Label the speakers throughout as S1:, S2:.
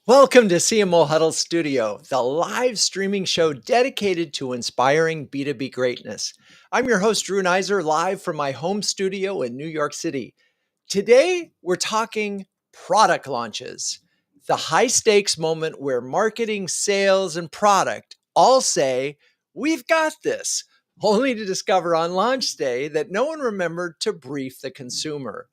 S1: Welcome to CMO Huddles Studio, the live streaming show dedicated to inspiring B2B greatness. I'm your host, Drew Neiser, live from my home studio in New York City. Today, we're talking product launches, the high stakes moment where marketing, sales, and product all say, "We've got this," only to discover on launch day that no one remembered to brief the consumer.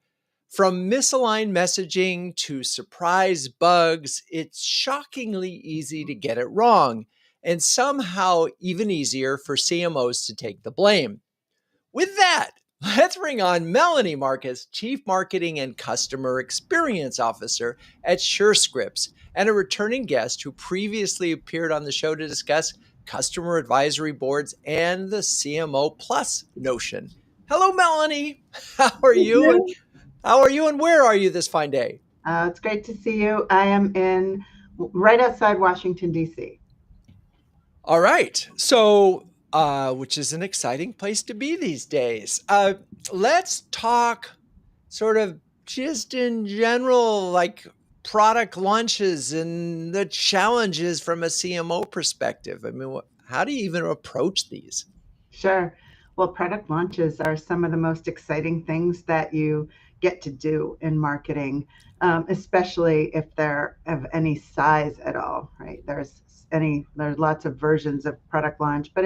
S1: From misaligned messaging to surprise bugs, it's shockingly easy to get it wrong, and somehow even easier for CMOs to take the blame. With that, let's bring on Melanie Marcus, Chief Marketing and Customer Experience Officer at Surescripts, and a returning guest who previously appeared on the show to discuss customer advisory boards and the CMO Plus notion. Hello, Melanie. How are you?
S2: You.
S1: How are you and where are you this fine day?
S2: It's great to see you. I am in right outside Washington, D.C.
S1: All right. Which is an exciting place to be these days. Let's talk sort of just in general, like product launches and the challenges from a CMO perspective. I mean, how do you even approach these?
S2: Sure. Well, product launches are some of the most exciting things that you get to do in marketing, especially if they're of any size at all, right? There's lots of versions of product launch, but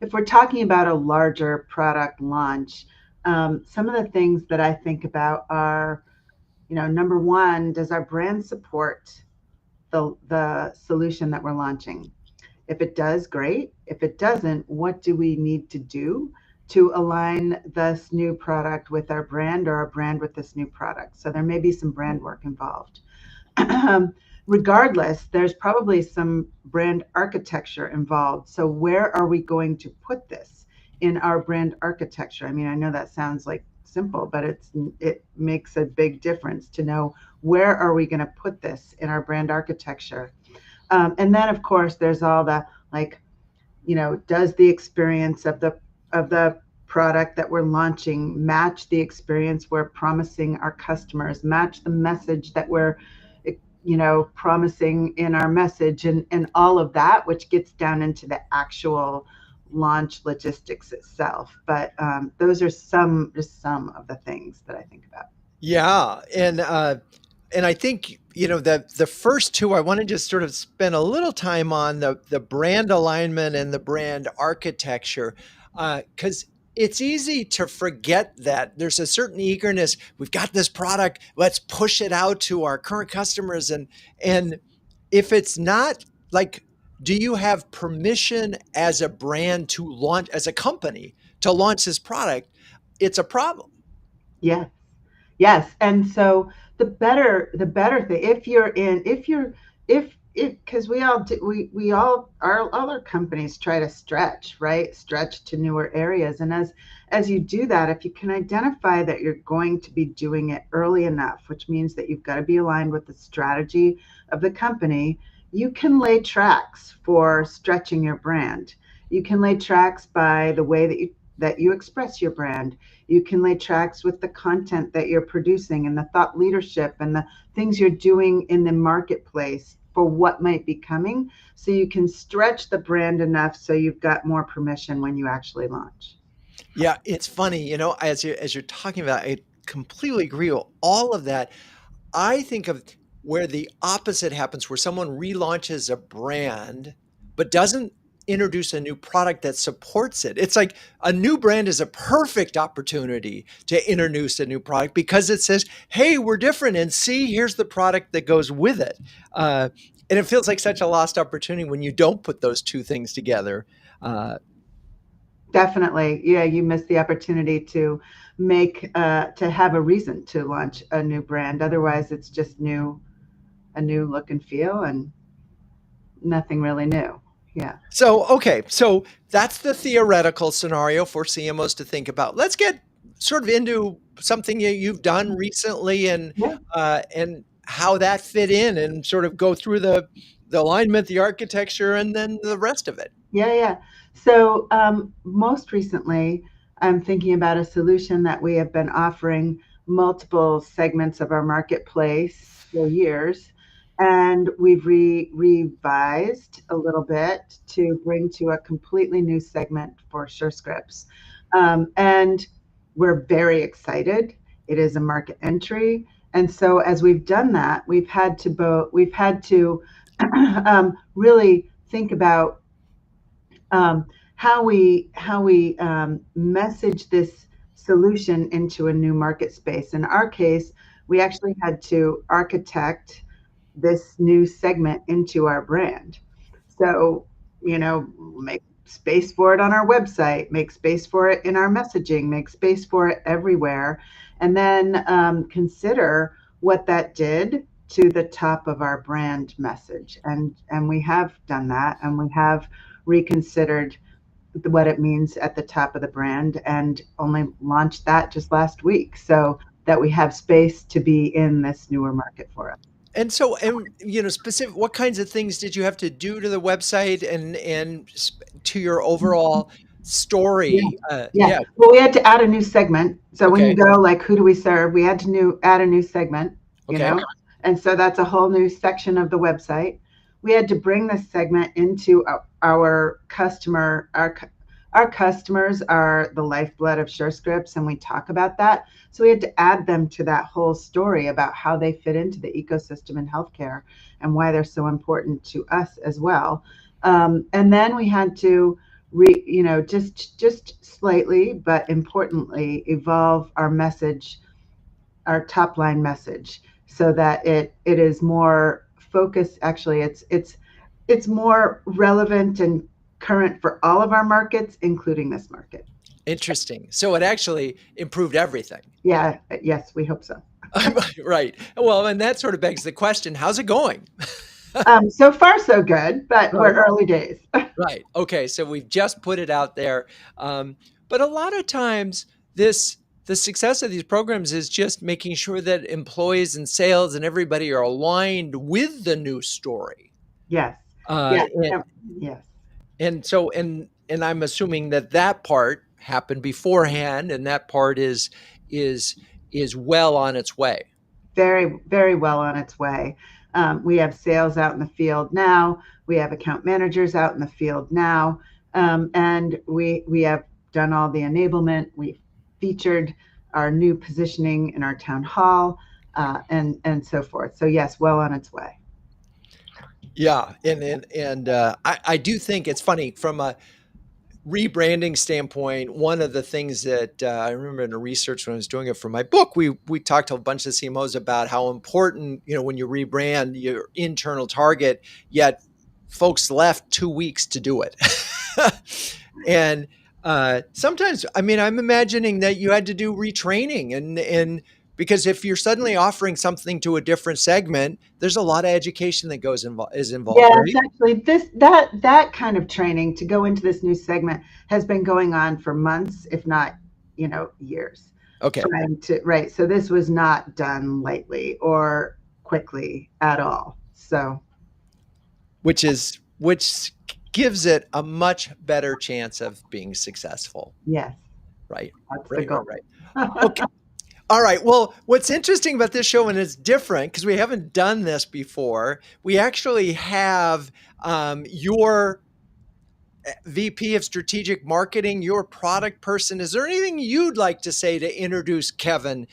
S2: if we're talking about a larger product launch, some of the things that I think about are, number one, does our brand support the solution that we're launching? If it does, great. If it doesn't, what do we need to do to align this new product with our brand or our brand with this new product? So there may be some brand work involved. Regardless, there's probably some brand architecture involved. So where are we going to put this in our brand architecture? I mean, I know that sounds like simple, but it makes a big difference to know where are we going to put this in our brand architecture. And then, of course, there's all the like, does the experience of the product that we're launching match the experience we're promising our customers, match the message that we're, promising in our message, and all of that, which gets down into the actual launch logistics itself. But those are just some of the things that I think about.
S1: Yeah, and I think the first two I want to just sort of spend a little time on the brand alignment and the brand architecture, because it's easy to forget that there's a certain eagerness. We've got this product, let's push it out to our current customers, and if it's not like, do you have permission as a brand to launch as a company to launch this product? It's a problem.
S2: Yeah. Yes, and so the better thing, if you're in if because we all do, we all our companies try to stretch, right? Stretch to newer areas, and as you do that, if you can identify that you're going to be doing it early enough, which means that you've got to be aligned with the strategy of the company, you can lay tracks for stretching your brand. You can lay tracks by the way that you express your brand. You can lay tracks with the content that you're producing and the thought leadership and the things you're doing in the marketplace for what might be coming. So you can stretch the brand enough so you've got more permission when you actually launch.
S1: Yeah, it's funny, as you're talking about, I completely agree with all of that. I think of where the opposite happens, where someone relaunches a brand but doesn't introduce a new product that supports it. It's like a new brand is a perfect opportunity to introduce a new product because it says, "Hey, we're different, and see, here's the product that goes with it." And it feels like such a lost opportunity when you don't put those two things together. Uh,
S2: Definitely. Yeah, you missed the opportunity to have a reason to launch a new brand. Otherwise, it's just a new look and feel and nothing really new. Yeah.
S1: so that's the theoretical scenario for CMOs to think about. Let's get sort of into something you've done recently
S2: Yeah.
S1: and how that fit in and sort of go through the alignment, the architecture, and then the rest of it.
S2: Yeah, yeah. So most recently, I'm thinking about a solution that we have been offering multiple segments of our marketplace for years. and we've revised a little bit to bring to a completely new segment for Surescripts. And we're very excited. It is a market entry. And so as we've done that, we've had to really think about how we message this solution into a new market space. In our case, we actually had to architect this new segment into our brand. So, make space for it on our website, make space for it in our messaging, make space for it everywhere, and then consider what that did to the top of our brand message. And we have done that, and we have reconsidered what it means at the top of the brand, and only launched that just last week, so that we have space to be in this newer market for us.
S1: And so, specific, what kinds of things did you have to do to the website and to your overall
S2: Yeah.
S1: story?
S2: Yeah.
S1: Yeah.
S2: Well, we had to add a new segment. So when you
S1: Okay.
S2: go like, who do we serve? We had to add a new segment, you
S1: Okay.
S2: know? And so that's a whole new section of the website. We had to bring this segment into our customer. Our customers are the lifeblood of Surescripts, and we talk about that. So we had to add them to that whole story about how they fit into the ecosystem in healthcare and why they're so important to us as well. And then we had to just slightly, but importantly, evolve our message, our top line message, so that it is more focused. Actually, it's more relevant and current for all of our markets, including this market.
S1: Interesting. So it actually improved everything.
S2: Yeah, yes, we hope so.
S1: Right. Well, and that sort of begs the question, how's it going?
S2: So far, so good, but we're early days.
S1: Right. Okay. So we've just put it out there. But a lot of times the success of these programs is just making sure that employees and sales and everybody are aligned with the new story.
S2: Yes.
S1: Uh,
S2: Yeah.
S1: and,
S2: Yes.
S1: and so, and I'm assuming that that part happened beforehand and that part is, is well on its way.
S2: Very, very well on its way. We have sales out in the field now. We have account managers out in the field now, and we have done all the enablement. We've featured our new positioning in our town hall, and so forth. So yes, well on its way.
S1: Yeah. And I do think it's funny from a rebranding standpoint. One of the things that I remember in the research when I was doing it for my book, we talked to a bunch of CMOs about how important, when you rebrand your internal target, yet folks left 2 weeks to do it. And sometimes, I mean, I'm imagining that you had to do retraining and because if you're suddenly offering something to a different segment, there's a lot of education that is involved,
S2: Yes,
S1: right?
S2: actually, that kind of training to go into this new segment has been going on for months, if not, years.
S1: Okay.
S2: Trying to right. So this was not done lightly or quickly at all. So
S1: Which gives it a much better chance of being successful.
S2: yes,
S1: Right.
S2: that's the
S1: Right, right,
S2: goal.
S1: right. Okay. All right. Well, what's interesting about this show, and it's different because we haven't done this before, we actually have your VP of strategic marketing, your product person. Is there anything you'd like to say to introduce Kevin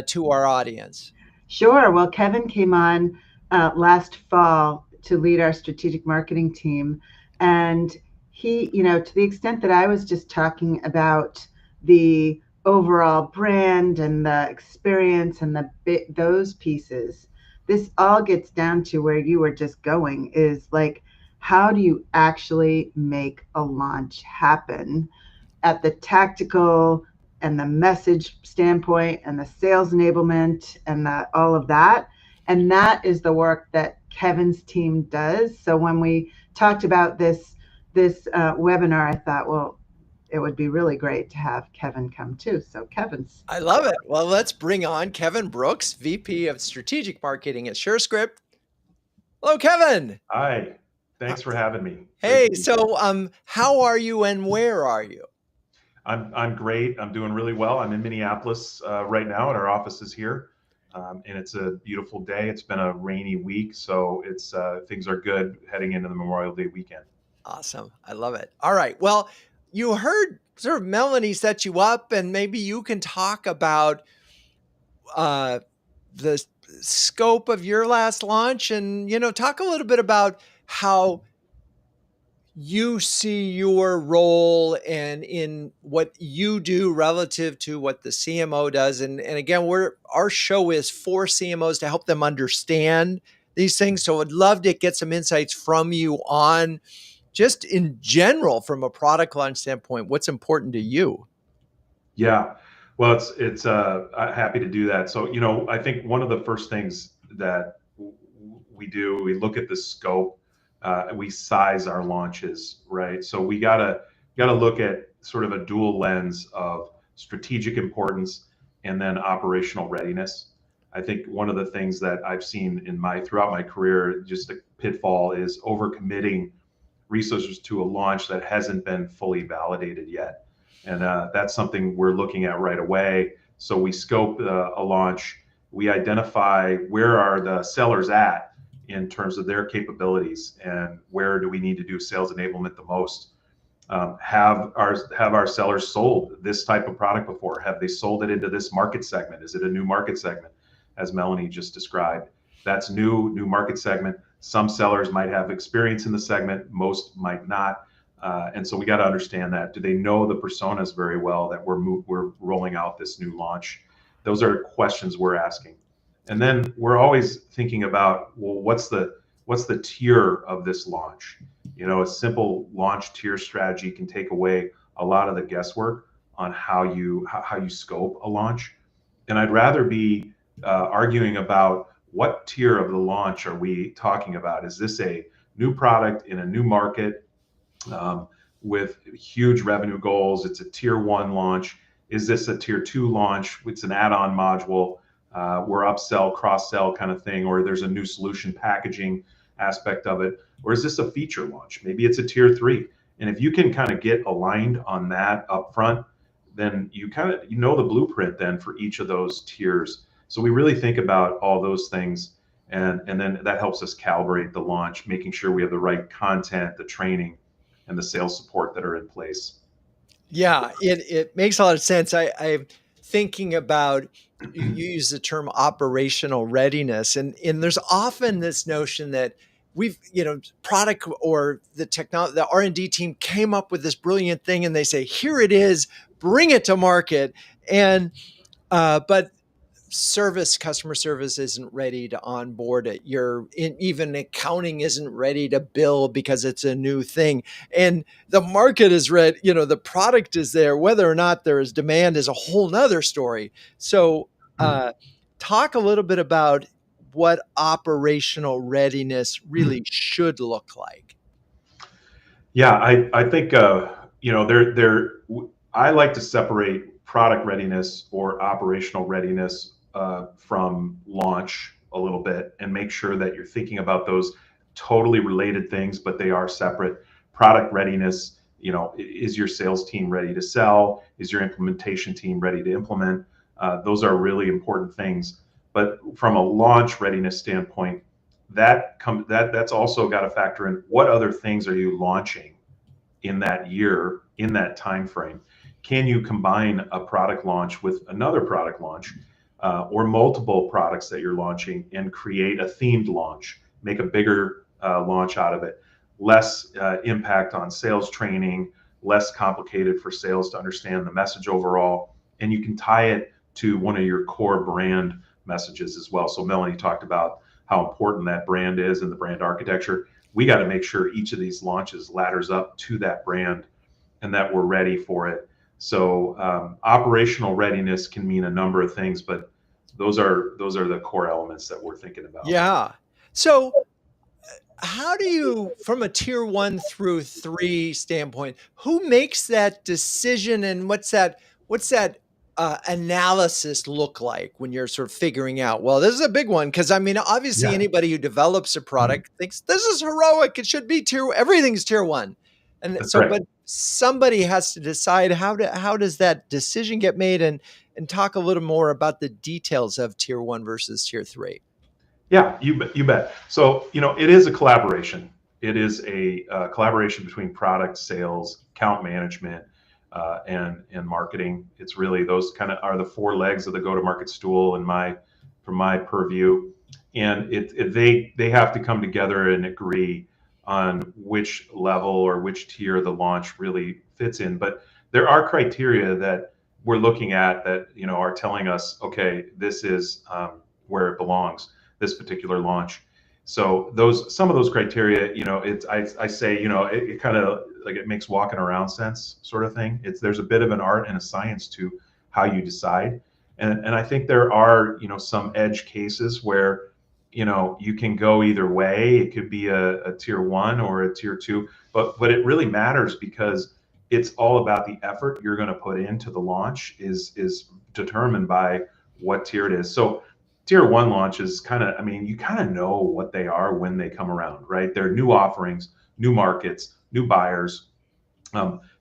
S1: to our audience?
S2: Sure. Well, Kevin came on last fall to lead our strategic marketing team. And he, to the extent that I was just talking about the overall brand and the experience and those pieces, this all gets down to where you were just going is like, how do you actually make a launch happen at the tactical and the message standpoint and the sales enablement and all of that. And that is the work that Kevin's team does. So when we talked about this webinar, I thought, well, it would be really great to have Kevin come too. So Kevin's.
S1: I love it. Well, let's bring on Kevin Brooks, VP of strategic marketing at Surescript. Hello, Kevin.
S3: Hi, thanks for having me. Great
S1: Hey,
S3: to be here.
S1: so how are you and where are you?
S3: I'm great. I'm doing really well. I'm in Minneapolis right now, and our office is here. And it's a beautiful day. It's been a rainy week, so it's things are good heading into the Memorial Day weekend.
S1: Awesome. I love it. All right. Well, you heard sort of Melanie set you up, and maybe you can talk about uh, the scope of your last launch and, talk a little bit about how you see your role and in what you do relative to what the CMO does. And again, our show is for CMOs to help them understand these things. So I'd love to get some insights from you on just in general, from a product launch standpoint, what's important to you.
S3: Yeah, well, it's I'm happy to do that. So, I think one of the first things that we do, we look at the scope, we size our launches, right? So we gotta look at sort of a dual lens of strategic importance and then operational readiness. I think one of the things that I've seen throughout my career, just a pitfall, is overcommitting resources to a launch that hasn't been fully validated yet. And that's something we're looking at right away. So we scope a launch, we identify where are the sellers at in terms of their capabilities and where do we need to do sales enablement the most. Have our sellers sold this type of product before? Have they sold it into this market segment? Is it a new market segment, as Melanie just described? That's new market segment. Some sellers might have experience in the segment, most might not. And so we got to understand that. Do they know the personas very well that we're rolling out this new launch? Those are questions we're asking. And then we're always thinking about, well, what's the tier of this launch? A simple launch tier strategy can take away a lot of the guesswork on how you scope a launch. And I'd rather be arguing about what tier of the launch are we talking about? Is this a new product in a new market with huge revenue goals? It's a tier 1 launch. Is this a tier 2 launch? It's an add-on module. We're upsell, cross-sell kind of thing, or there's a new solution packaging aspect of it, or is this a feature launch? Maybe it's a tier 3. And if you can kind of get aligned on that up front, then you know the blueprint then for each of those tiers. So we really think about all those things, and then that helps us calibrate the launch, making sure we have the right content, the training, and the sales support that are in place.
S1: Yeah, it makes a lot of sense. I'm thinking about, you use the term operational readiness, and there's often this notion that we've, product or the R&D team came up with this brilliant thing and they say, here it is, bring it to market. And but customer service isn't ready to onboard it. Even accounting isn't ready to bill because it's a new thing. And the market is ready, the product is there. Whether or not there is demand is a whole nother story. So talk a little bit about what operational readiness really should look like.
S3: Yeah, I think I like to separate product readiness or operational readiness from launch a little bit, and make sure that you're thinking about those totally related things, but they are separate. Product readiness, is your sales team ready to sell? Is your implementation team ready to implement? Those are really important things. But from a launch readiness standpoint, that's also got to factor in what other things are you launching in that year, in that time frame. Can you combine a product launch with another product launch, or multiple products that you're launching, and create a themed launch, make a bigger launch out of it? Less impact on sales training, less complicated for sales to understand the message overall, and you can tie it to one of your core brand messages as well. So Melanie talked about how important that brand is and the brand architecture. We got to make sure each of these launches ladders up to that brand and that we're ready for it. So operational readiness can mean a number of things, but those are the core elements that we're thinking about.
S1: Yeah. So how do you, from a tier 1 through 3 standpoint, who makes that decision, and what's that analysis look like when you're sort of figuring out, well, this is a big one? Because obviously
S3: Yeah.
S1: anybody who develops a product thinks this is heroic. It should be everything's tier 1. And
S3: That's
S1: so,
S3: right.
S1: but somebody has to decide how does that decision get made, and and talk a little more about the details of tier 1 versus tier 3.
S3: Yeah, you bet. So, it is a collaboration. It is a collaboration between product, sales, account management, and marketing. It's really those kind of are the four legs of the go-to-market stool from my purview. And they have to come together and agree on which level or which tier the launch really fits in. But there are criteria that we're looking at that are telling us, okay, this is where it belongs, this particular launch. So some of those criteria, I say, it kind of like it makes walking around sense sort of thing. There's a bit of an art and a science to how you decide. And I think there are, some edge cases where, you can go either way. It could be a tier 1 or a tier 2, but it really matters because it's all about the effort you're going to put into the launch is determined by what tier it is. So tier 1 launches you kind of know what they are when they come around, right? They're new offerings, new markets, new buyers,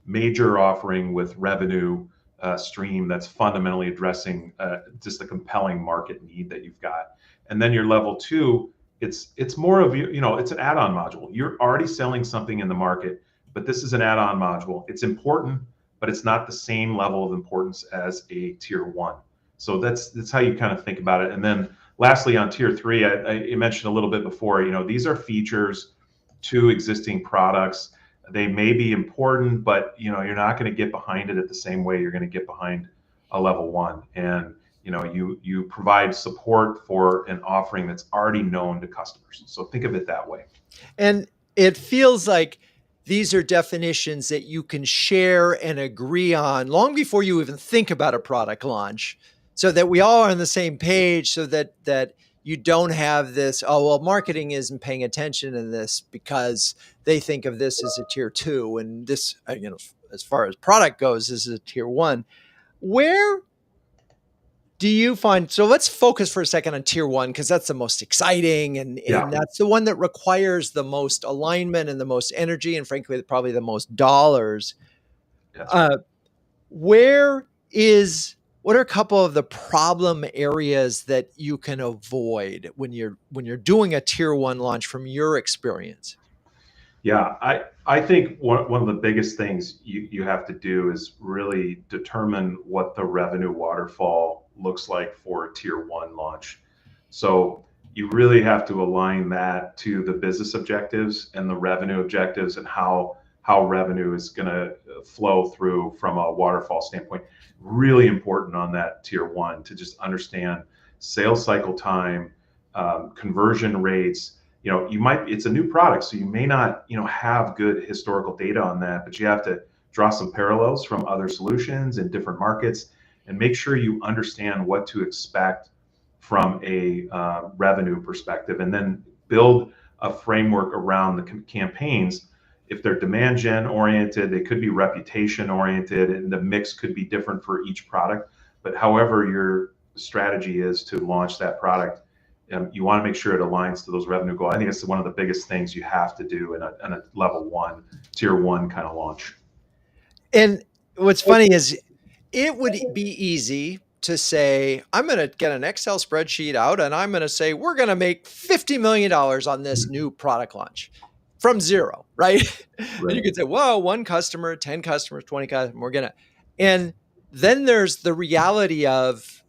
S3: major offering with revenue stream that's fundamentally addressing just the compelling market need that you've got. And then your level 2, it's more of it's an add-on module. You're already selling something in the market, but this is an add-on module. It's important, but it's not the same level of importance as a tier 1. So that's how you kind of think about it. And then lastly, on tier 3, I mentioned a little bit before, these are features to existing products. They may be important, but you're not going to get behind it at the same way you're going to get behind a level 1. And you provide support for an offering that's already known to customers. So think of it that way.
S1: And it feels like these are definitions that you can share and agree on long before you even think about a product launch, so that we all are on the same page, so that you don't have this, oh, well, marketing isn't paying attention to this because they think of this as a tier 2, and this, as far as product goes, this is a tier 1. Where do you find, so let's focus for a second on tier 1, because that's the most exciting, and that's the one that requires the most alignment and the most energy, and frankly, probably the most dollars. What are a couple of the problem areas that you can avoid when you're doing a tier 1 launch from your experience?
S3: Yeah, I think one of the biggest things you have to do is really determine what the revenue waterfall looks like for a tier 1 launch. So you really have to align that to the business objectives and the revenue objectives, and how revenue is going to flow through from a waterfall standpoint. Really important on that tier 1 to just understand sales cycle time, conversion rates. It's a new product, so you may not, have good historical data on that, but you have to draw some parallels from other solutions in different markets and make sure you understand what to expect from a revenue perspective, and then build a framework around the campaigns. If they're demand gen oriented, they could be reputation oriented, and the mix could be different for each product. But however your strategy is to launch that product, you want to make sure it aligns to those revenue goals. I think it's one of the biggest things you have to do in a level 1, tier 1 kind of launch.
S1: And what's funny is it would be easy to say, I'm going to get an Excel spreadsheet out and I'm going to say, we're going to make $50 million on this new product launch from zero, right? And you could say, whoa, 1 customer, 10 customers, 20 customers, we're going to. And then there's the reality of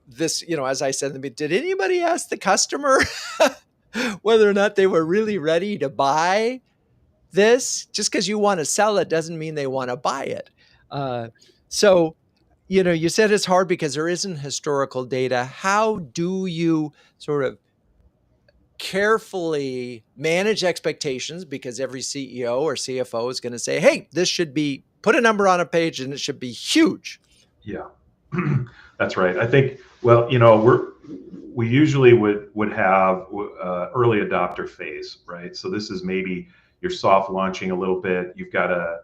S1: this, as I said, did anybody ask the customer whether or not they were really ready to buy this? Just because you want to sell it doesn't mean they want to buy it. So, you said it's hard because there isn't historical data. How do you sort of carefully manage expectations? Because every CEO or CFO is going to say, hey, this should be, put a number on a page and it should be huge.
S3: Yeah, that's right. I think, well, we usually would have early adopter phase, right? So this is maybe you're soft launching a little bit. You've got a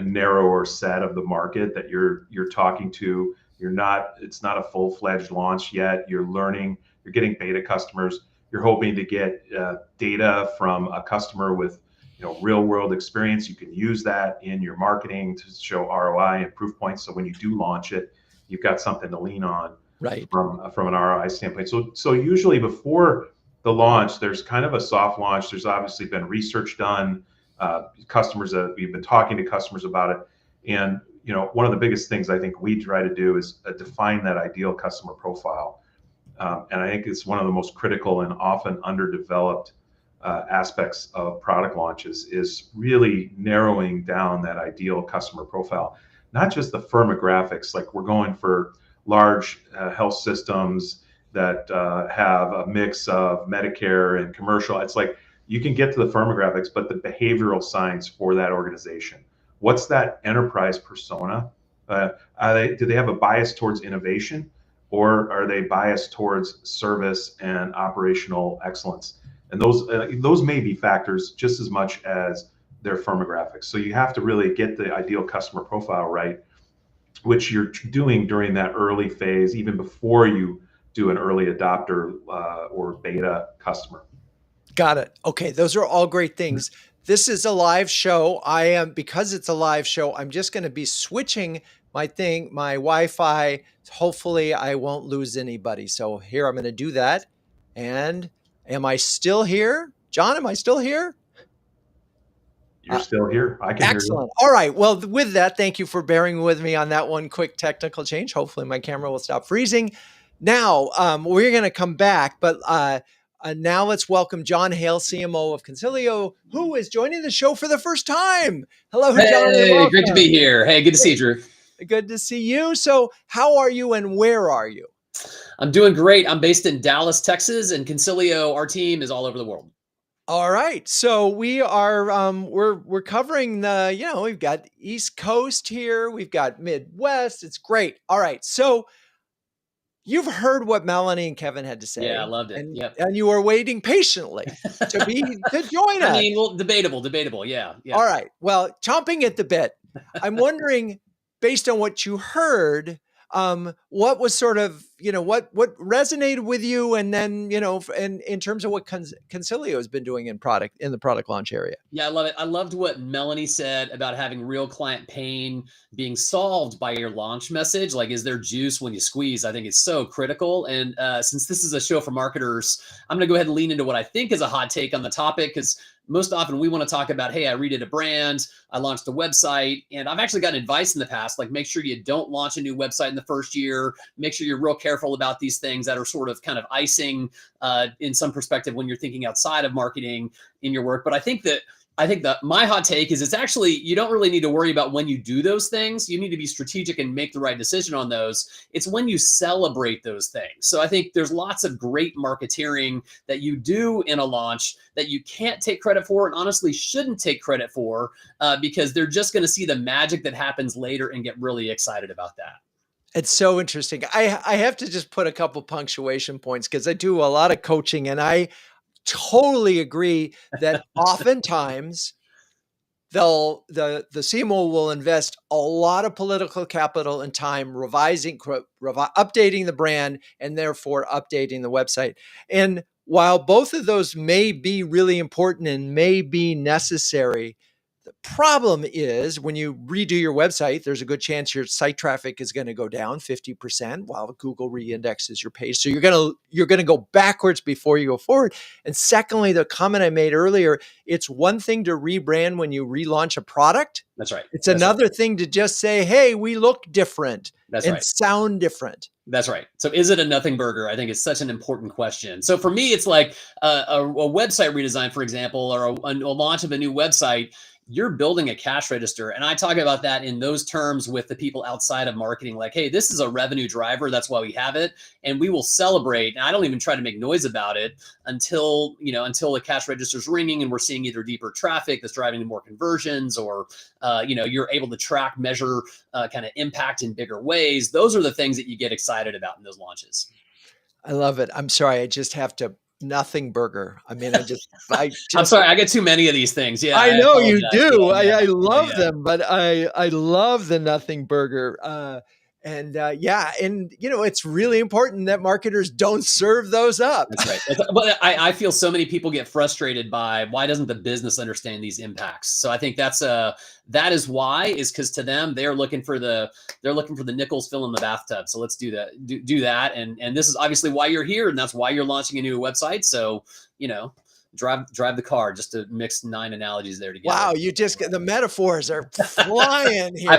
S3: narrower set of the market that you're talking to. It's not a full-fledged launch yet. You're learning, you're getting beta customers. You're hoping to get data from a customer with real world experience. You can use that in your marketing to show ROI and proof points. So when you do launch it, you've got something to lean on
S1: Right.
S3: from an ROI standpoint. So usually before the launch, there's kind of a soft launch. There's obviously been research done, customers that we've been talking to customers about it, and one of the biggest things I think we try to do is define that ideal customer profile. And I think it's one of the most critical and often underdeveloped aspects of product launches is really narrowing down that ideal customer profile, not just the firmographics. Like we're going for large health systems that have a mix of Medicare and commercial. It's like you can get to the firmographics, but the behavioral science for that organization. What's that enterprise persona? Do they have a bias towards innovation, or are they biased towards service and operational excellence? And those may be factors just as much as their firmographics. So you have to really get the ideal customer profile right, which you're doing during that early phase, even before you do an early adopter or beta customer.
S1: Got it. Okay, those are all great things. This is a live show. Because it's a live show, I'm just going to be switching my Wi-Fi. Hopefully I won't lose anybody. So here I'm going to do that. And am I still here? John, am I still here?
S3: You're still here. I can hear you.
S1: Excellent. All right. Well, with that, thank you for bearing with me on that one quick technical change. Hopefully my camera will stop freezing. Now, we're going to come back, but now let's welcome John Hale, CMO of Consilio, who is joining the show for the first time. Hello, John.
S4: Hey, great to be here. Hey, good to see you, Drew.
S1: Good to see you. So how are you and where are you?
S4: I'm doing great. I'm based in Dallas, Texas, and Consilio, our team, is all over the world.
S1: All right. So we are, we're covering we've got East Coast here. We've got Midwest. It's great. All right. So you've heard what Melanie and Kevin had to say.
S4: Yeah, I loved it.
S1: And you were waiting patiently to join us.
S4: I mean, well, debatable. Yeah.
S1: All right. Well, chomping at the bit. I'm wondering, based on what you heard, what was sort of, what resonated with you, and then, in terms of what Consilio has been doing in the product launch area.
S4: Yeah, I love it. I loved what Melanie said about having real client pain being solved by your launch message. Like, is there juice when you squeeze? I think it's so critical. And since this is a show for marketers, I'm going to go ahead and lean into what I think is a hot take on the topic, because most often we want to talk about, hey, I redid a brand, I launched a website, and I've actually gotten advice in the past, like make sure you don't launch a new website in the first year. Make sure you're real careful about these things that are sort of kind of icing in some perspective when you're thinking outside of marketing in your work. But I think that my hot take is it's actually, you don't really need to worry about when you do those things. You need to be strategic and make the right decision on those. It's when you celebrate those things. So I think there's lots of great marketeering that you do in a launch that you can't take credit for, and honestly shouldn't take credit for, because they're just going to see the magic that happens later and get really excited about that.
S1: It's so interesting. I have to just put a couple punctuation points, because I do a lot of coaching, and I totally agree that oftentimes the CMO will invest a lot of political capital and time updating the brand, and therefore updating the website. And while both of those may be really important and may be necessary, the problem is when you redo your website, there's a good chance your site traffic is going to go down 50% while Google reindexes your page. So you're going to go backwards before you go forward. And secondly, the comment I made earlier, it's one thing to rebrand when you relaunch a product.
S4: That's right.
S1: It's another thing to just say, hey, we look different and sound different.
S4: That's right. So is it a nothing burger? I think it's such an important question. So for me, it's like a website redesign, for example, or a launch of a new website. You're building a cash register. And I talk about that in those terms with the people outside of marketing, like, hey, this is a revenue driver. That's why we have it. And we will celebrate. And I don't even try to make noise about it until the cash register's ringing and we're seeing either deeper traffic that's driving to more conversions, or, you're able to track, measure kind of impact in bigger ways. Those are the things that you get excited about in those launches.
S1: I love it. I'm sorry. I just have to nothing burger. I mean,
S4: I'm sorry, I get too many of these things. Yeah,
S1: I know you do. I love them, but I love the nothing burger. And yeah, and it's really important that marketers don't serve those up.
S4: That's right. But I feel so many people get frustrated by why doesn't the business understand these impacts? So I think that is why, is because to them they're looking for the nickels filling the bathtub. So let's do that. Do that. And this is obviously why you're here, and that's why you're launching a new website. So drive the car, just to mix 9 analogies there together.
S1: Wow, the metaphors are flying here.
S4: I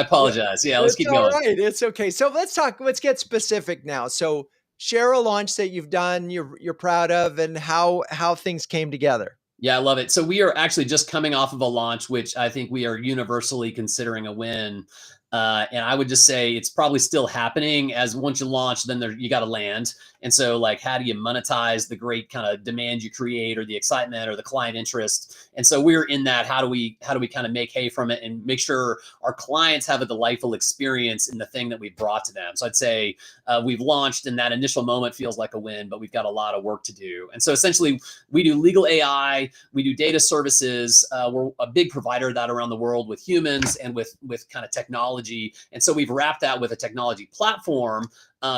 S4: apologize. Yeah, let's keep going.
S1: All right, it's okay. So let's get specific now. So share a launch that you've done, you're proud of, and how things came together.
S4: Yeah, I love it. So we are actually just coming off of a launch, which I think we are universally considering a win. And I would just say it's probably still happening, as once you launch, then you got to land. And so like, how do you monetize the great kind of demand you create, or the excitement, or the client interest? And so we're in that, how do we kind of make hay from it and make sure our clients have a delightful experience in the thing that we brought to them. So I'd say we've launched, and that initial moment feels like a win, but we've got a lot of work to do. And so essentially we do legal AI, we do data services. We're a big provider of that around the world with humans and with kind of technology. And so we've wrapped that with a technology platform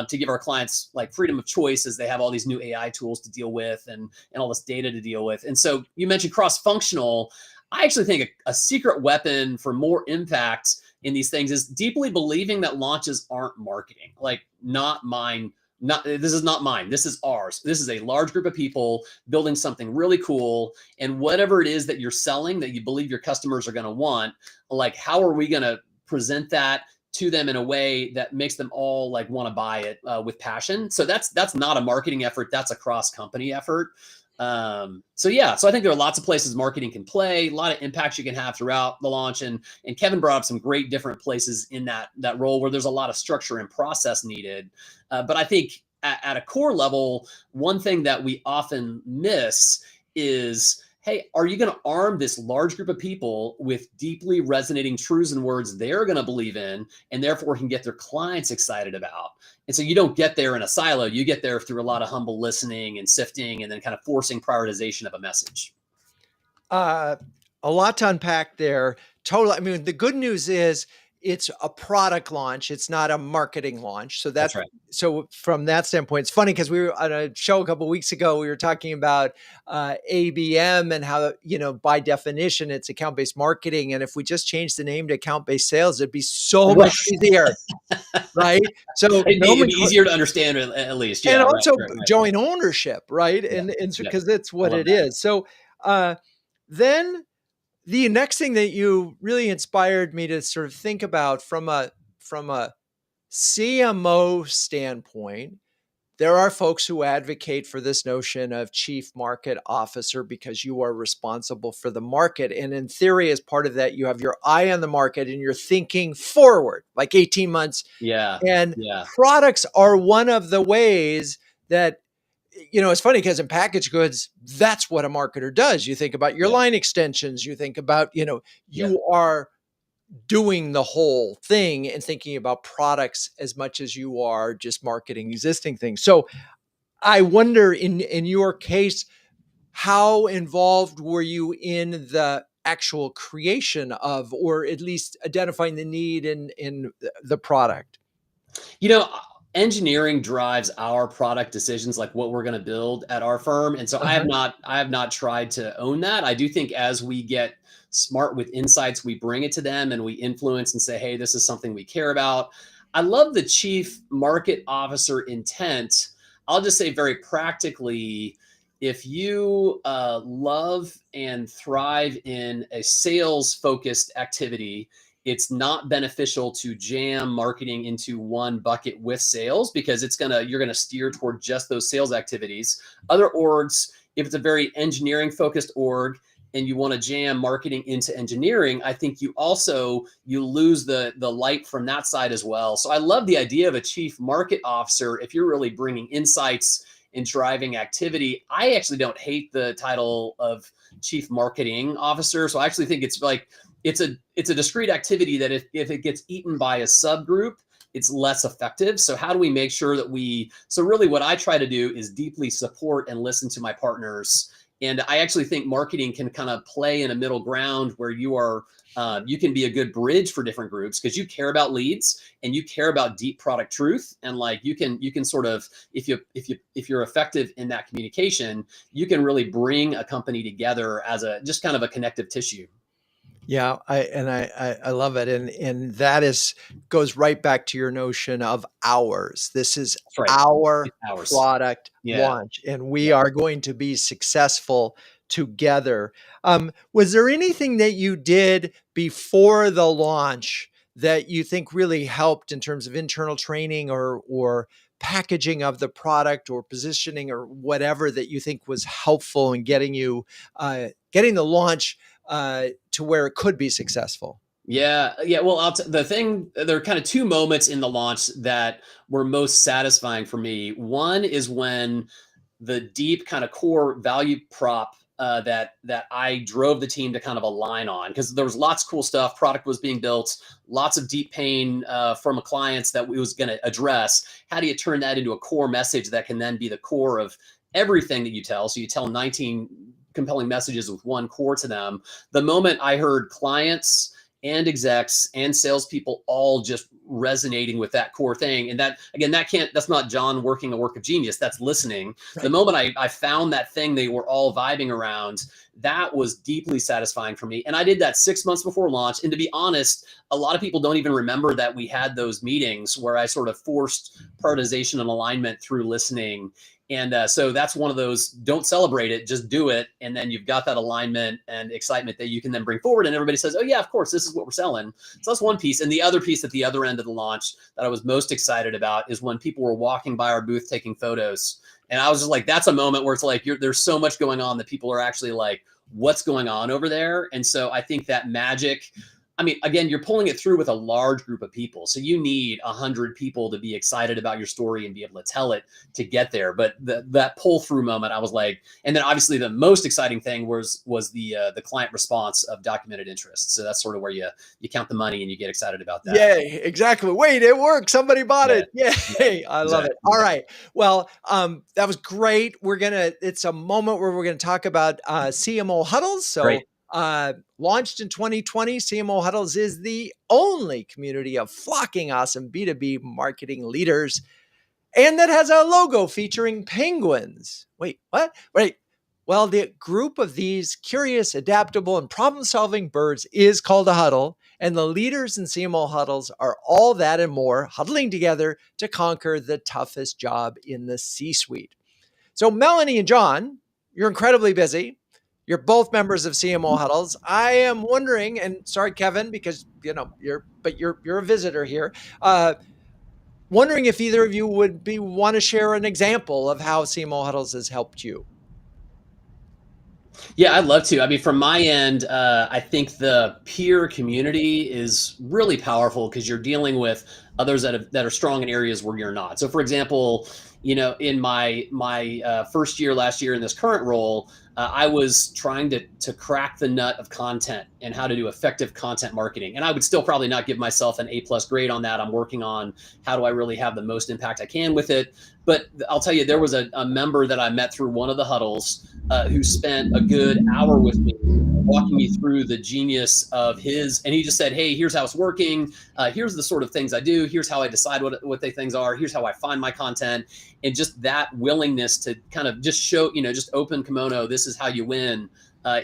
S4: to give our clients like freedom of choice, as they have all these new AI tools to deal with and all this data to deal with. And so you mentioned cross-functional. I actually think a secret weapon for more impact in these things is deeply believing that launches aren't marketing. Like, not mine. This is not mine. This is ours. This is a large group of people building something really cool. And whatever it is that you're selling that you believe your customers are going to want, like, how are we going to present that to them in a way that makes them all like want to buy it with passion? So that's not a marketing effort. That's a cross-company effort. So I think there are lots of places marketing can play, a lot of impacts you can have throughout the launch. And Kevin brought up some great different places in that role where there's a lot of structure and process needed. But I think at a core level, one thing that we often miss is, hey, are you going to arm this large group of people with deeply resonating truths and words they're going to believe in, and therefore can get their clients excited about? And so you don't get there in a silo. You get there through a lot of humble listening and sifting, and then kind of forcing prioritization of a message.
S1: A lot to unpack there. Totally. I mean, the good news is it's a product launch. It's not a marketing launch. So that's right. So from that standpoint, it's funny because we were on a show a couple of weeks ago. We were talking about ABM and how, by definition, it's account-based marketing. And if we just change the name to account-based sales, it'd be so much easier, right? So
S4: it'd be easier to understand, at least. Yeah,
S1: and also joint ownership, right?
S4: Yeah.
S1: And because that's what it is. So then the next thing that you really inspired me to sort of think about from a CMO standpoint, there are folks who advocate for this notion of chief market officer because you are responsible for the market. And in theory, as part of that, you have your eye on the market and you're thinking forward, like 18 months.
S4: Yeah.
S1: And products are one of the ways that, it's funny because in packaged goods, that's what a marketer does. You think about your line extensions, you think about, you are doing the whole thing and thinking about products as much as you are just marketing existing things. So I wonder in your case, how involved were you in the actual creation of, or at least identifying the need in the product?
S4: Engineering drives our product decisions, like what we're going to build at our firm. And so I have not tried to own that. I do think as we get smart with insights, we bring it to them and we influence and say, hey, this is something we care about. I love the chief market officer intent. I'll just say very practically, if you love and thrive in a sales focused activity, it's not beneficial to jam marketing into one bucket with sales, because you're gonna steer toward just those sales activities. Other orgs, if it's a very engineering focused org and you want to jam marketing into engineering, I think you lose the light from that side as well. So I love the idea of a chief market officer if you're really bringing insights and driving activity. I actually don't hate the title of chief marketing officer. So I actually think it's like, it's a discrete activity that if it gets eaten by a subgroup, it's less effective. So how do we make sure that so really what I try to do is deeply support and listen to my partners And I actually think marketing can kind of play in a middle ground where you can be a good bridge for different groups because you care about leads and you care about deep product truth. And like you can sort of, if you're effective in that communication, you can really bring a company together as just kind of a connective tissue.
S1: Yeah, I love it, and that goes right back to your notion of ours. This is
S4: Right.
S1: our
S4: Ours.
S1: product
S4: Yeah.
S1: launch, and we are going to be successful together. Was there anything that you did before the launch that you think really helped in terms of internal training or packaging of the product or positioning or whatever that you think was helpful in getting getting the launch to where it could be successful?
S4: Yeah. Well, there are kind of two moments in the launch that were most satisfying for me. One is when the deep kind of core value prop that I drove the team to kind of align on, because there was lots of cool stuff. Product was being built, lots of deep pain from clients that we was going to address. How do you turn that into a core message that can then be the core of everything that you tell? So you tell 19 compelling messages with one core to them. The moment I heard clients and execs and salespeople all just resonating with that core thing. And that, again, that's not John working a work of genius, that's listening. Right. The moment I found that thing they were all vibing around, that was deeply satisfying for me. And I did that 6 months before launch. And to be honest, a lot of people don't even remember that we had those meetings where I sort of forced prioritization and alignment through listening. And so that's one of those, don't celebrate it, just do it. And then you've got that alignment and excitement that you can then bring forward. And everybody says, oh yeah, of course, this is what we're selling. So that's one piece. And the other piece at the other end of the launch that I was most excited about is when people were walking by our booth taking photos. And I was just like, that's a moment where it's like, there's so much going on that people are actually like, what's going on over there? And so I think that magic, I mean, again, you're pulling it through with a large group of people. So you need 100 people to be excited about your story and be able to tell it to get there. But that pull through moment, I was like, and then obviously the most exciting thing was the client response of documented interest. So that's sort of where you count the money and you get excited about that.
S1: Yeah, exactly. Wait, it worked. Somebody bought it. Yay. I love it. All right. Well, that was great. It's a moment where we're going to talk about CMO Huddles. So
S4: Great.
S1: Launched in 2020, CMO Huddles is the only community of flocking awesome B2B marketing leaders, and that has a logo featuring penguins. Wait, what? Wait. Well, the group of these curious, adaptable, and problem-solving birds is called a huddle, and the leaders in CMO Huddles are all that and more, huddling together to conquer the toughest job in the C-suite. So Melanie and John, you're incredibly busy. You're both members of CMO Huddles. I am wondering, and sorry, Kevin, because you're a visitor here. Wondering if either of you would want to share an example of how CMO Huddles has helped you.
S4: Yeah, I'd love to. I mean, from my end, I think the peer community is really powerful because you're dealing with others that are strong in areas where you're not. So, for example, in my first year last year in this current role, I was trying to crack the nut of content and how to do effective content marketing. And I would still probably not give myself an A+ grade on that. I'm working on how do I really have the most impact I can with it. But I'll tell you, there was a member that I met through one of the huddles who spent a good hour with me walking me through the genius of his, and he just said, hey, here's how it's working. Here's the sort of things I do. Here's how I decide what they things are. Here's how I find my content. And just that willingness to kind of just show, just open kimono, this is how you win,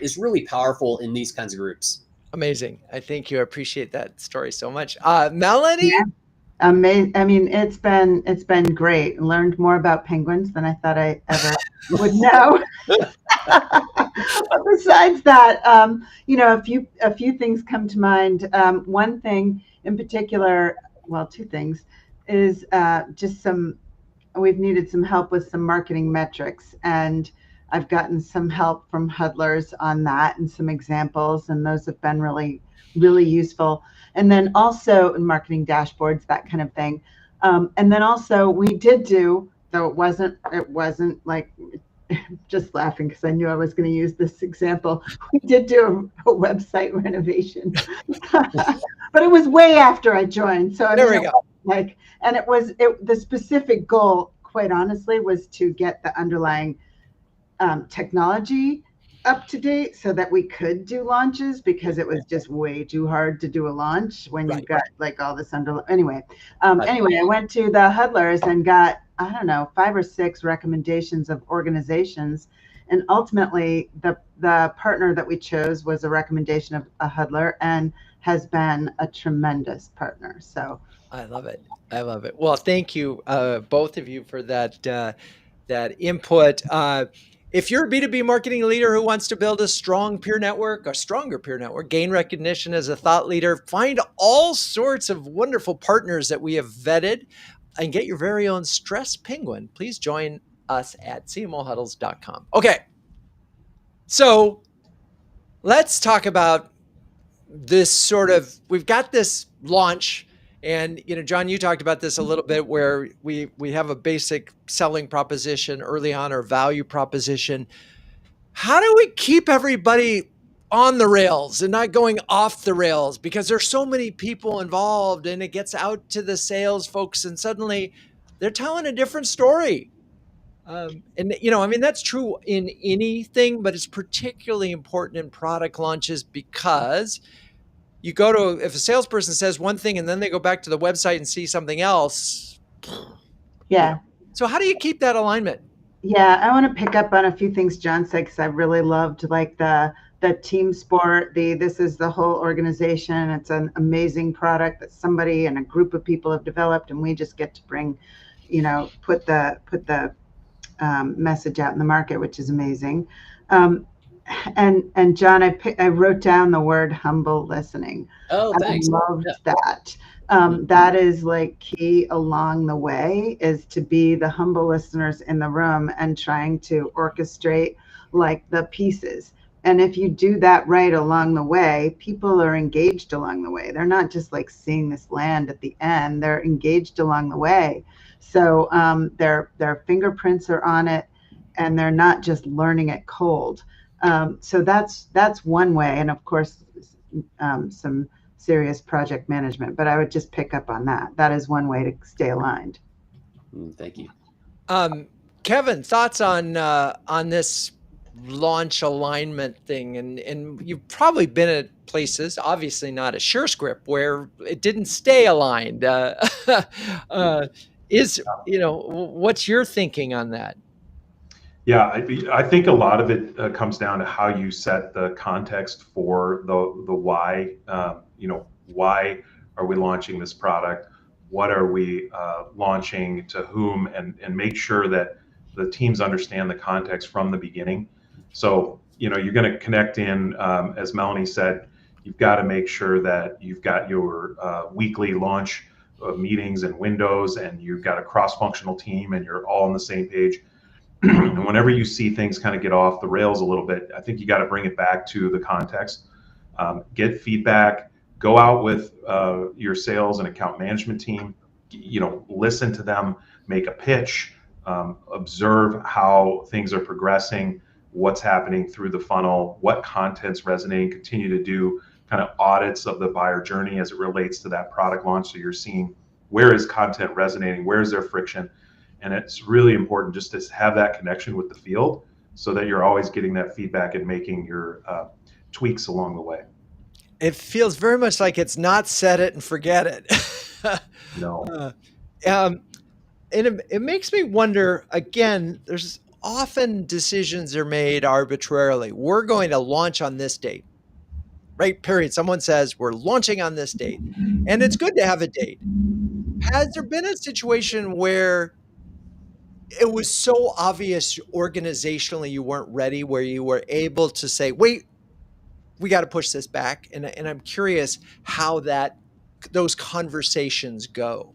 S4: is really powerful in these kinds of groups.
S1: Amazing. I think you appreciate that story so much. Melanie?
S2: Yeah. Amazing. I mean, it's been great. Learned more about penguins than I thought I ever would know. But besides that, a few things come to mind. One thing in particular, well, two things, is we've needed some help with some marketing metrics, and I've gotten some help from Huddlers on that and some examples, and those have been really, really useful. And then also in marketing dashboards, that kind of thing. And then also we did do, though it wasn't like, just laughing because I knew I was going to use this example. We did do a website renovation, but it was way after I joined. So
S1: there we go.
S2: And the specific goal, quite honestly, was to get the underlying technology up to date so that we could do launches, because it was just way too hard to do a launch when you've got like all this anyway. Anyway, I went to the Huddlers and got, I don't know, 5 or 6 recommendations of organizations. And ultimately the partner that we chose was a recommendation of a Huddler and has been a tremendous partner. So
S1: I love it. I love it. Well, thank you, both of you, for that input. If you're a B2B marketing leader who wants to build a strong peer network, a stronger peer network, gain recognition as a thought leader, find all sorts of wonderful partners that we have vetted, and get your very own stress penguin, please join us at cmohuddles.com. Okay. So let's talk about this sort of, we've got this launch. And, John, you talked about this a little bit, where we have a basic selling proposition early on, or value proposition. How do we keep everybody on the rails and not going off the rails? Because there's so many people involved, and it gets out to the sales folks, and suddenly they're telling a different story. That's true in anything, but it's particularly important in product launches, because you go to, if a salesperson says one thing and then they go back to the website and see something else.
S2: Yeah.
S1: So how do you keep that alignment?
S2: Yeah, I want to pick up on a few things John said, because I really loved like the team sport. This is the whole organization. It's an amazing product that somebody and a group of people have developed, and we just get to bring, put the message out in the market, which is amazing. And John, I wrote down the word humble listening.
S4: Oh, thanks.
S2: I loved that. That is like key along the way, is to be the humble listeners in the room and trying to orchestrate like the pieces. And if you do that right along the way, people are engaged along the way. They're not just like seeing this land at the end, they're engaged along the way. So their fingerprints are on it, and they're not just learning it cold. So that's one way. And of course, some serious project management, but I would just pick up on that. That is one way to stay aligned.
S4: Thank you.
S1: Kevin, thoughts on this launch alignment thing? And you've probably been at places, obviously not a Surescript, where it didn't stay aligned. What's your thinking on that?
S3: Yeah, I think a lot of it comes down to how you set the context for the why. Why are we launching this product? What are we launching to whom? And make sure that the teams understand the context from the beginning. So, you're going to connect in, as Melanie said, you've got to make sure that you've got your weekly launch meetings and windows, and you've got a cross-functional team, and you're all on the same page. And whenever you see things kind of get off the rails a little bit, I think you got to bring it back to the context, get feedback, go out with your sales and account management team, listen to them, make a pitch, observe how things are progressing, what's happening through the funnel, what content's resonating, continue to do kind of audits of the buyer journey as it relates to that product launch. So you're seeing, where is content resonating, where is there friction? And it's really important just to have that connection with the field, so that you're always getting that feedback and making your tweaks along the way.
S1: It feels very much like it's not set it and forget it.
S3: No.
S1: And it makes me wonder, again, there's often decisions are made arbitrarily. We're going to launch on this date, right? Period. Someone says we're launching on this date, and it's good to have a date. Has there been a situation where it was so obvious organizationally you weren't ready, where you were able to say, wait, we got to push this back? And I'm curious how those conversations go.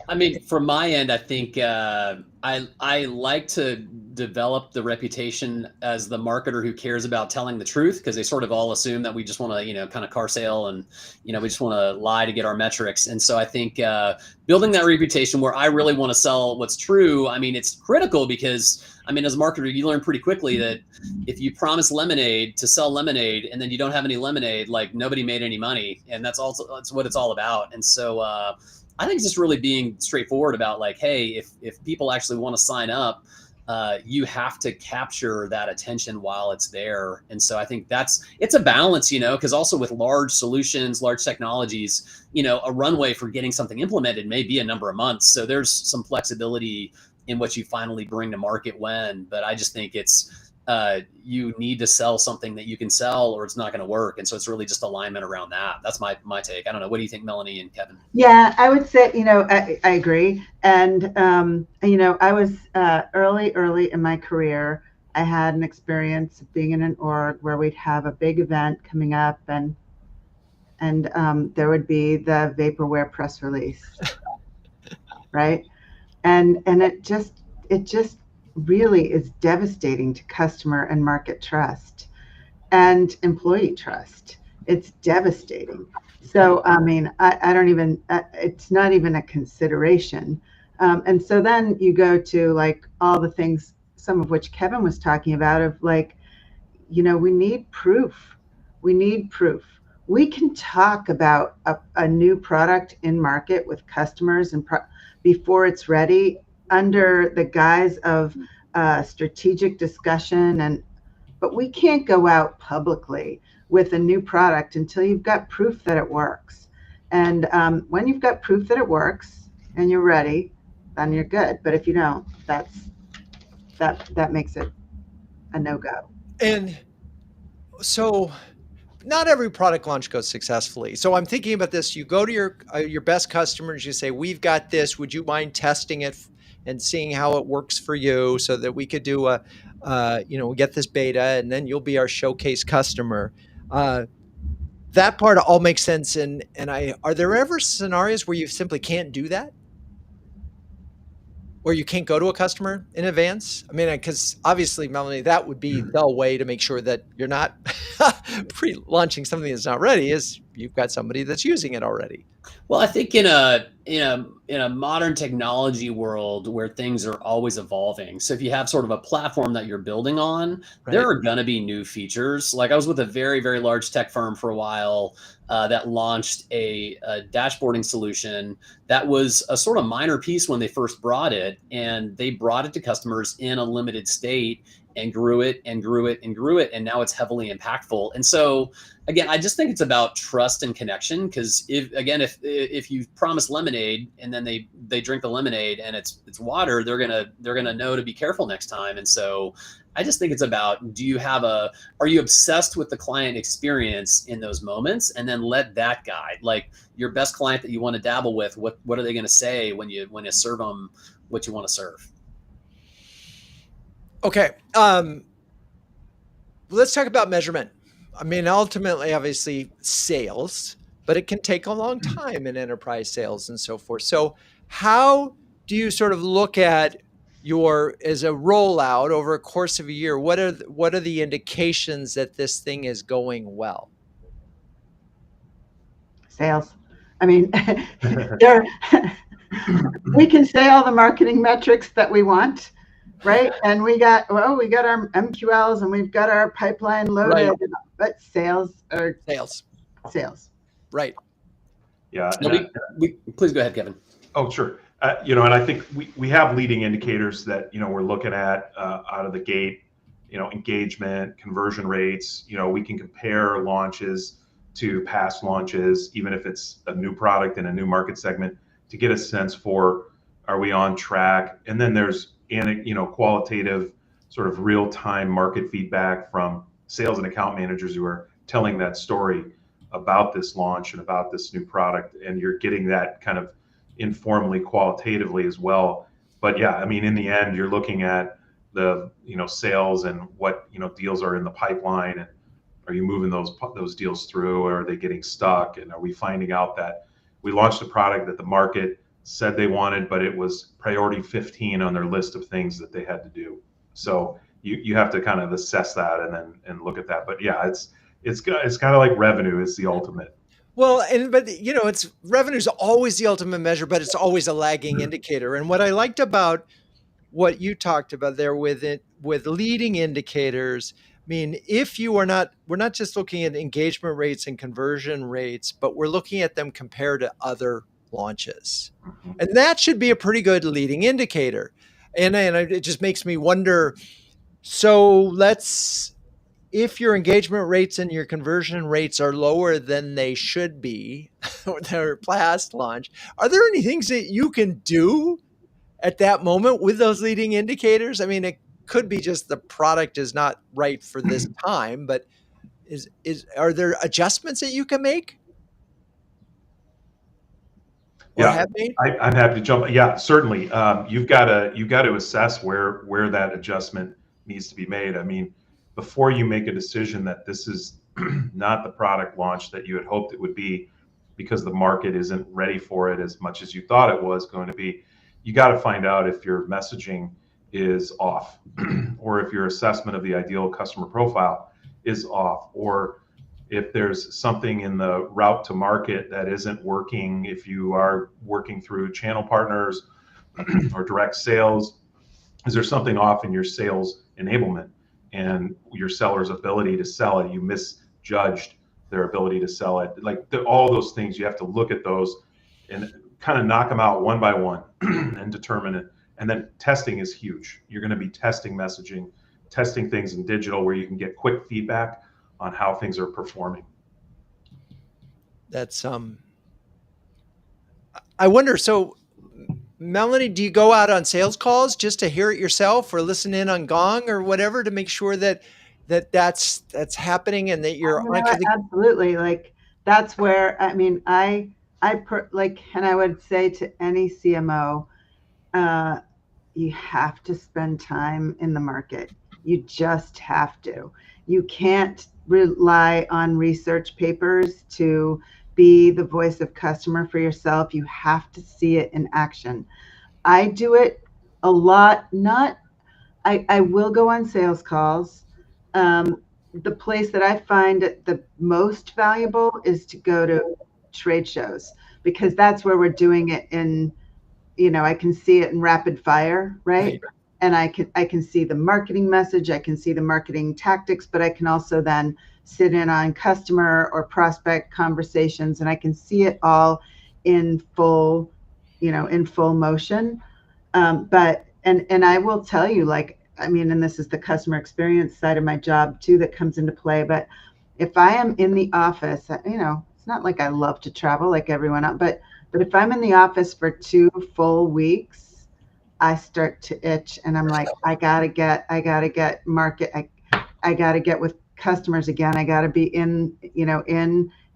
S4: I mean, from my end, I think I like to develop the reputation as the marketer who cares about telling the truth, because they sort of all assume that we just want to, kind of car sale, and, we just want to lie to get our metrics. And so I think building that reputation where I really want to sell what's true, I mean, it's critical, because, I mean, as a marketer, you learn pretty quickly that if you promise lemonade to sell lemonade and then you don't have any lemonade, like, nobody made any money. And that's what it's all about. And so I think it's just really being straightforward about like, hey, if people actually want to sign up, you have to capture that attention while it's there. And so I think it's a balance, because also with large solutions, large technologies, a runway for getting something implemented may be a number of months. So there's some flexibility in what you finally bring to market when, but I just think you need to sell something that you can sell or it's not going to work. And so it's really just alignment around that. That's my take. I don't know. What do you think, Melanie and Kevin?
S2: Yeah, I would say, I agree. And, I was early in my career, I had an experience of being in an org where we'd have a big event coming up and there would be the vaporware press release, right? And it just really is devastating to customer and market trust and employee trust. It's devastating. So, I mean, I don't even, it's not even a consideration. And so then you go to like all the things, some of which Kevin was talking about of like, we need proof. We need proof. We can talk about a new product in market with customers and before it's ready under the guise of strategic discussion, but we can't go out publicly with a new product until you've got proof that it works. And when you've got proof that it works and you're ready, then you're good. But if you don't, that makes it a no-go.
S1: And so not every product launch goes successfully. So I'm thinking about this. You go to your best customers, you say, we've got this. Would you mind testing it and seeing how it works for you so that we could do we get this beta and then you'll be our showcase customer. That part all makes sense. And are there ever scenarios where you simply can't do that? Where you can't go to a customer in advance? I mean, because obviously, Melanie, that would be the way to make sure that you're not pre-launching something that's not ready, is you've got somebody that's using it already.
S4: Well, I think in a modern technology world where things are always evolving. So if you have sort of a platform that you're building on,
S1: Right.
S4: there are going to be new features. Like I was with a very, very large tech firm for a while that launched a dashboarding solution that was a sort of minor piece when they first brought it. And they brought it to customers in a limited state and grew it and grew it and grew it. And now it's heavily impactful. And so again, I just think it's about trust and connection. Because if you promise lemonade and then they drink the lemonade and it's water, they're gonna know to be careful next time. And so I just think it's about, are you obsessed with the client experience in those moments, and then let that guide, like your best client that you want to dabble with, what are they going to say when you serve them what you want to serve?
S1: Okay. Let's talk about measurement. I mean, ultimately, obviously, sales, but it can take a long time in enterprise sales and so forth. So how do you sort of look at as a rollout over a course of a year? What are the indications that this thing is going well?
S2: Sales. I mean, we can say all the marketing metrics that we want, right? And we got our MQLs and we've got our pipeline loaded, right. But sales are sales.
S1: Right.
S3: Yeah.
S4: Please go ahead, Kevin.
S3: Oh, sure. And I think we have leading indicators that, we're looking at out of the gate, engagement, conversion rates. We can compare launches to past launches, even if it's a new product in a new market segment, to get a sense for, are we on track? And then there's, qualitative sort of real-time market feedback from sales and account managers who are telling that story about this launch and about this new product. And you're getting that kind of informally, qualitatively as well. But yeah, I mean, in the end, you're looking at the, sales and what, deals are in the pipeline, and are you moving those deals through, or are they getting stuck? And are we finding out that we launched a product that the market said they wanted, but it was priority 15 on their list of things that they had to do. So you have to kind of assess that and look at that. But yeah, it's kind of like revenue is the ultimate.
S1: Well, it's revenue's always the ultimate measure, but it's always a lagging indicator. And what I liked about what you talked about there with leading indicators, I mean, we're not just looking at engagement rates and conversion rates, but we're looking at them compared to other launches. And that should be a pretty good leading indicator. And it just makes me wonder, so if your engagement rates and your conversion rates are lower than they should be with their past launch, are there any things that you can do at that moment with those leading indicators? I mean, it could be just the product is not right for this time, but are there adjustments that you can make or
S3: Yeah,
S1: have made?
S3: I'm happy to jump. Yeah, certainly. You've got to assess where that adjustment needs to be made. I mean, before you make a decision that this is not the product launch that you had hoped it would be, because the market isn't ready for it as much as you thought it was going to be, you got to find out if your messaging is off, or if your assessment of the ideal customer profile is off, or if there's something in the route to market that isn't working, if you are working through channel partners or direct sales, is there something off in your sales enablement and your seller's ability to sell it? You misjudged their ability to sell it. Like all those things, you have to look at those and kind of knock them out one by one and determine it. And then testing is huge. You're going to be testing messaging, testing things in digital where you can get quick feedback on how things are performing.
S1: That's I wonder, so Melanie, do you go out on sales calls just to hear it yourself or llisten in on Gong or whatever to make sure that's happening and that you're on?
S2: Absolutely. Like that's where, I mean, and I would say to any CMO, you have to spend time in the market. You just have to. You can't rely on research papers to be the voice of customer for yourself. You have to see it in action. I do it a lot. I will go on sales calls. The place that I find it the most valuable is to go to trade shows, because that's where we're doing it in, I can see it in rapid fire, right? And I can see the marketing message, I can see the marketing tactics, but I can also then sit in on customer or prospect conversations, and I can see it all in full, in full motion. But I will tell you, like, I mean, and this is the customer experience side of my job too that comes into play. But if I am in the office, it's not like I love to travel like everyone else, but if I'm in the office for 2 full weeks, I start to itch, and I'm like, I gotta get market. I gotta get with customers again. I gotta be in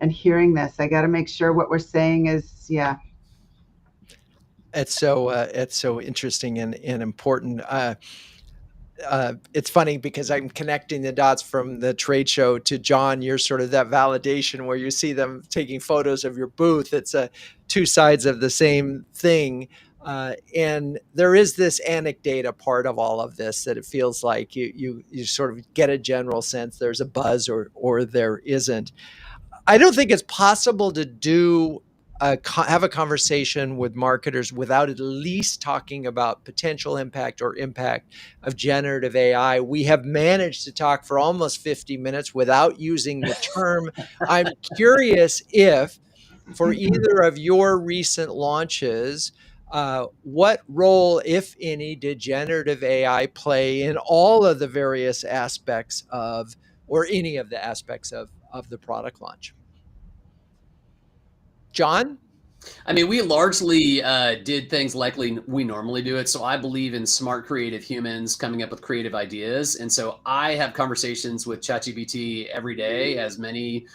S2: and hearing this. I gotta make sure what we're saying is, yeah.
S1: It's so interesting and important. It's funny because I'm connecting the dots from the trade show to John. You're sort of that validation where you see them taking photos of your booth. It's two sides of the same thing. And there is this anecdata part of all of this that it feels like you sort of get a general sense there's a buzz or there isn't. I don't think it's possible to have a conversation with marketers without at least talking about potential impact or impact of generative AI. We have managed to talk for almost 50 minutes without using the term. I'm curious if, for either of your recent launches, what role, if any, did generative AI play in all of the various aspects of, or any of the aspects of the product launch? John?
S4: I mean, we largely did things like we normally do it. So I believe in smart, creative humans coming up with creative ideas. And so I have conversations with ChatGPT every day, as many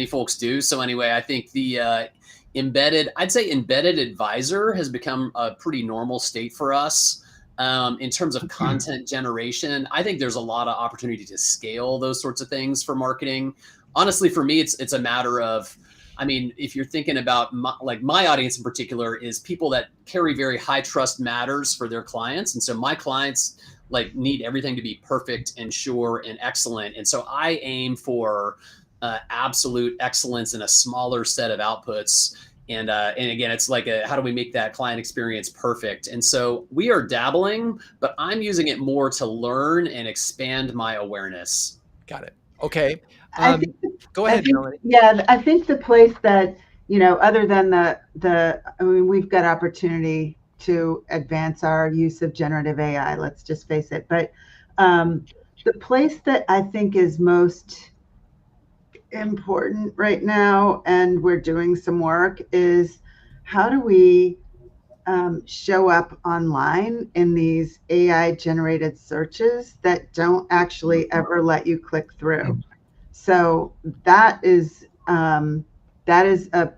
S4: folks do. So anyway, I think the embedded advisor has become a pretty normal state for us. In terms of content generation, I think there's a lot of opportunity to scale those sorts of things for marketing. Honestly, for me, it's a matter of, I mean, if you're thinking about my audience in particular is people that carry very high trust matters for their clients. And so my clients need everything to be perfect and sure and excellent. And so I aim for absolute excellence in a smaller set of outputs. And again, it's like how do we make that client experience perfect? And so we are dabbling, but I'm using it more to learn and expand my awareness.
S1: Got it. Okay.
S2: I think,
S1: Go ahead, Melanie.
S2: Yeah, I think the place that other than I mean, we've got opportunity to advance our use of generative AI, let's just face it. But the place that I think is most important right now, and we're doing some work, is how do we show up online in these AI generated searches that don't actually ever let you click through. So that is a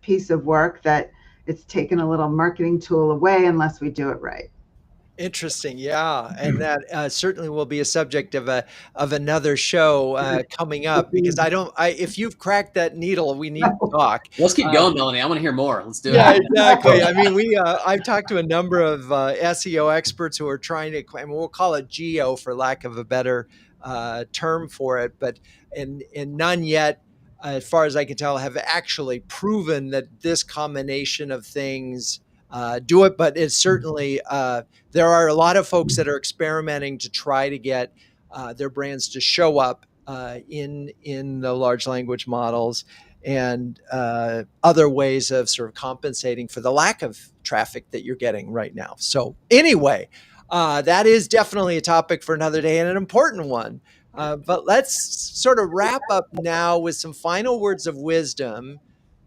S2: piece of work that it's taken a little marketing tool away unless we do it right.
S1: Interesting, yeah, and that certainly will be a subject of another show coming up, because if you've cracked that needle, we need to talk.
S4: Let's keep going, Melanie. I want to hear more. Let's do
S1: Yeah,
S4: it.
S1: exactly. I mean, I've talked to a number of SEO experts who are trying to, I mean, we'll call it geo for lack of a better term for it, but and none yet, as far as I can tell, have actually proven that this combination of things do it. But it's certainly there are a lot of folks that are experimenting to try to get their brands to show up in the large language models, and other ways of sort of compensating for the lack of traffic that you're getting right now. So anyway, that is definitely a topic for another day, and an important one. But let's sort of wrap up now with some final words of wisdom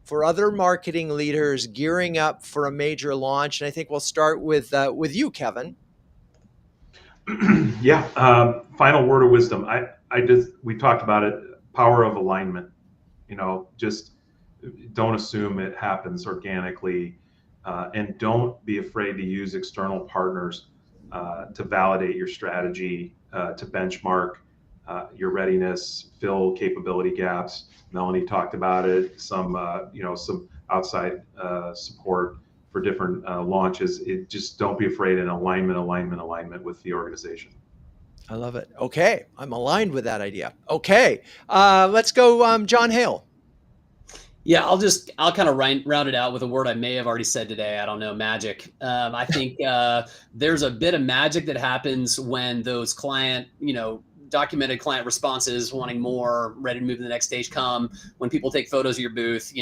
S1: for other marketing leaders gearing up for a major launch. And I think we'll start with you, Kevin.
S3: Yeah. Final word of wisdom. We talked about it. Power of alignment. Just don't assume it happens organically, and don't be afraid to use external partners to validate your strategy, to benchmark your readiness, fill capability gaps. Melanie talked about it. Some outside support for different launches. Just don't be afraid, and alignment with the organization.
S1: I love it. Okay, I'm aligned with that idea. Okay, let's go, John Hale.
S4: Yeah, I'll kind of round it out with a word I may have already said today. I don't know, magic. I think there's a bit of magic that happens when those documented client responses, wanting more, ready to move to the next stage come, when people take photos of your booth,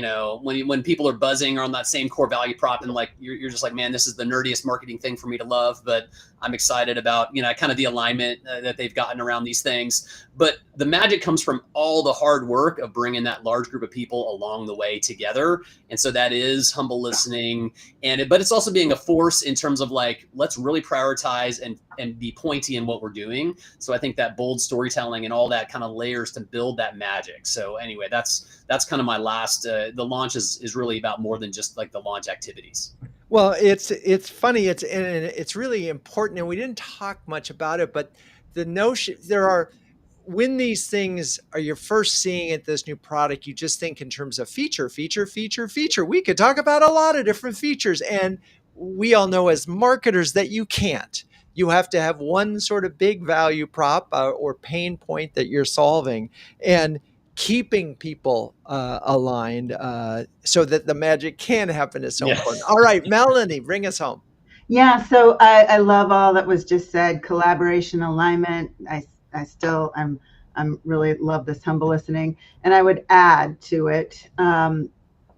S4: when people are buzzing on that same core value prop, and like you're just like, man, this is the nerdiest marketing thing for me to love, but I'm excited about kind of the alignment that they've gotten around these things. But the magic comes from all the hard work of bringing that large group of people along the way together. And so that is humble listening, but it's also being a force in terms of like, let's really prioritize and be pointy in what we're doing. So I think that bold storytelling and all that kind of layers to build that magic. So anyway, that's kind of my last. The launch is really about more than just like the launch activities.
S1: Well, it's funny. It's really important, and we didn't talk much about it, but the notion when these things are you're first seeing it, this new product, you just think in terms of feature. We could talk about a lot of different features, and we all know as marketers that you can't. You have to have one sort of big value prop or pain point that you're solving, and keeping people aligned so that the magic can happen is so important. All right, Melanie, bring us home.
S2: Yeah, so I love all that was just said. Collaboration, alignment. I'm really love this humble listening, and I would add to it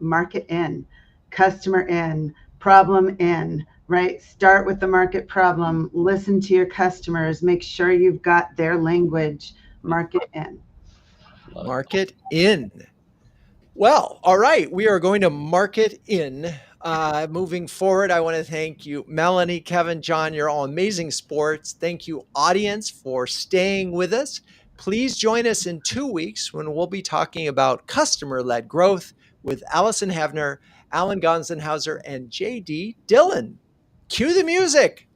S2: market in, customer in, problem in. Right? Start with the market problem, listen to your customers, make sure you've got their language, market in.
S1: Market in. Well, all right. We are going to market in. Moving forward, I want to thank you, Melanie, Kevin, John. You're all amazing sports. Thank you, audience, for staying with us. Please join us in 2 weeks when we'll be talking about customer-led growth with Allison Havner, Alan Gonsenhauser, and JD Dillon. Cue the music.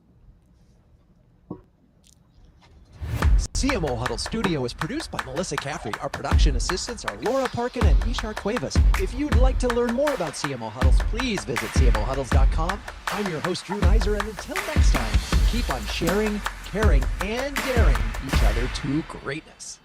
S1: CMO Huddles Studio is produced by Melissa Caffrey. Our production assistants are Laura Parkin and Ishar Cuevas. If you'd like to learn more about CMO Huddles, please visit cmohuddles.com. I'm your host, Drew Neiser, and until next time, keep on sharing, caring, and daring each other to greatness.